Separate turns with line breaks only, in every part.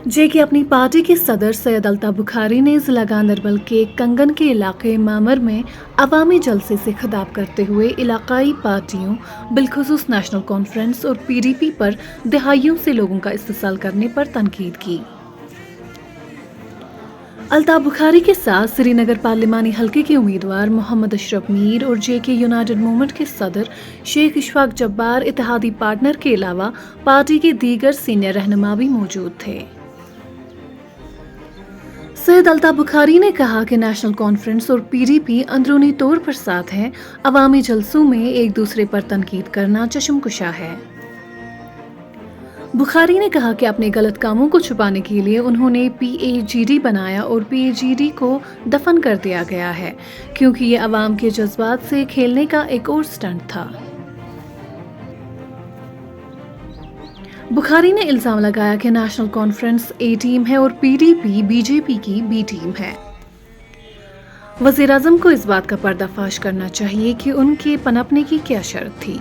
जेके अपनी पार्टी के सदर सैयद अल्ताफ बुखारी ने जिला गांधरबल के कंगन के इलाके मामर में अवामी जलसे से खिताब करते हुए इलाकाई पार्टियों बिलखुसूस नेशनल कॉन्फ्रेंस और पीडीपी पर दहाइयों से लोगों का इस्तेसाल करने पर तनकीद की। अल्ताफ बुखारी के साथ श्रीनगर पार्लिमानी हलके के उम्मीदवार मोहम्मद अशरफ मीर और जेके यूनाइटेड मूवमेंट के सदर शेख इशफाक जब्बार इत्तेहादी पार्टनर के अलावा पार्टी के दीगर सीनियर रहनुमा भी मौजूद थे। सैयद अल्ताफ बुखारी ने कहा कि नेशनल कॉन्फ्रेंस और पीडीपी अंदरूनी तौर पर साथ हैं। अवामी जलसों में एक दूसरे पर तनकीद करना चश्मकुशा है। बुखारी ने कहा कि अपने गलत कामों को छुपाने के लिए उन्होंने पीएजीडी बनाया और पीएजीडी को दफन कर दिया गया है क्योंकि ये अवाम के जज्बात से खेलने का एक और स्टंट था। बुखारी ने इल्जाम लगाया कि नेशनल कॉन्फ्रेंस ए टीम है और पीडीपी बीजेपी की बी टीम है। वज़ीर-ए-आज़म को इस बात का पर्दाफाश करना चाहिए कि उनके पनपने की क्या शर्त थी।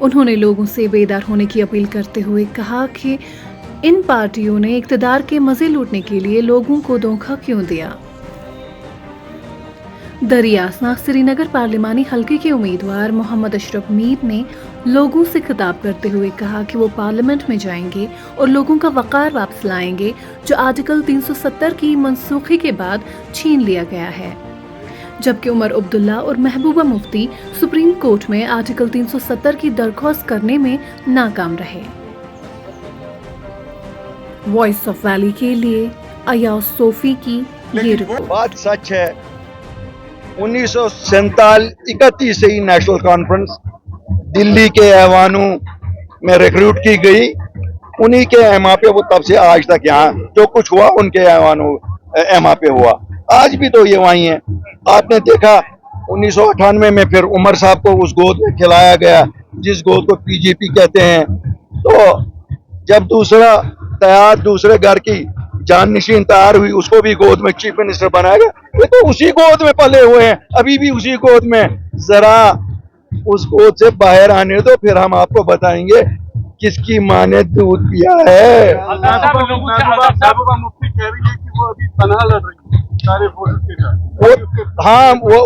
उन्होंने लोगों से बेदार होने की अपील करते हुए कहा कि इन पार्टियों ने इक़्तिदार के मजे लूटने के लिए लोगों को धोखा क्यों दिया। दरियासना श्रीनगर पार्लिमानी हलके के उम्मीदवार मोहम्मद अशरफ मीर ने लोगों से खिताब करते हुए कहा कि वो पार्लियामेंट में जाएंगे और लोगों का वक़ार वापस लाएंगे जो आर्टिकल 370 की मनसूखी के बाद छीन लिया गया है। जबकि उमर अब्दुल्ला और महबूबा मुफ्ती सुप्रीम कोर्ट में आर्टिकल 370 की दरख्वास्त करने में नाकाम रहे। वॉइस ऑफ वैली के लिए अयाज सोफी की ये रिपोर्ट।
बात सच है, 1931 से ही नेशनल कॉन्फ्रेंस दिल्ली के ऐवानों में रिक्रूट की गई। उन्हीं के ऐमा पे वो तब से आज तक यहाँ जो कुछ हुआ उनके ऐमा पे हुआ। आज भी तो ये वही है। आपने देखा 1998 में फिर उमर साहब को उस गोद में खिलाया गया जिस गोद को पीजीपी कहते हैं। तो जब दूसरे घर की जाननशीन तैयार हुई उसको भी गोद में चीफ मिनिस्टर बनाया गया। ये तो उसी गोद में पले हुए हैं, अभी भी उसी गोद में। जरा उस गोद से बाहर आने दो, फिर हम आपको बताएंगे किसकी माँ ने दूध पिया है। वो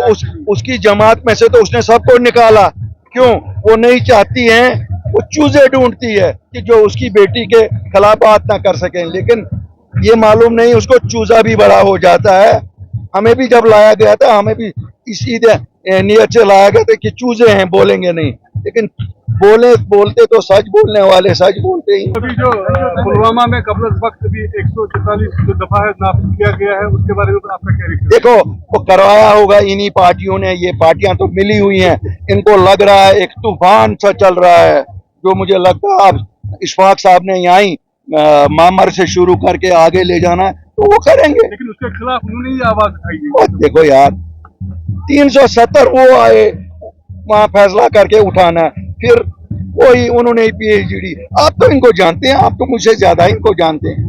उसकी जमात में से तो उसने सबको निकाला। क्यों? वो नहीं चाहती है, वो चूजे ढूंढती है कि जो उसकी बेटी के खिलाफ बात ना कर सकें। लेकिन ये मालूम नहीं उसको चूजा भी बड़ा हो जाता है। हमें भी जब लाया गया था हमें भी इसी नियत से लाया गया था कि चूजे हैं, बोलेंगे नहीं। लेकिन बोलते तो सच बोलने वाले सच बोलते ही।
अभी जो पुलवामा में कबल वक्त भी 144 जो दफा है नाफिज किया गया है उसके बारे में आपका क्या रिएक्शन?
देखो वो करवाया होगा इन्हीं पार्टियों ने। ये पार्टियां तो मिली हुई हैं, इनको लग रहा है एक तूफान सा चल रहा है जो मुझे लगता है अब इशफाक साहब ने यहाँ मामर से शुरू करके आगे ले जाना है तो वो करेंगे।
लेकिन उसके खिलाफ उन्होंने ही आवाज उठाई है।
देखो यार 370 वो आए वहां फैसला करके उठाना है, फिर वही उन्होंने पीएचडी। आप तो इनको जानते हैं, आप तो मुझसे ज्यादा इनको जानते हैं।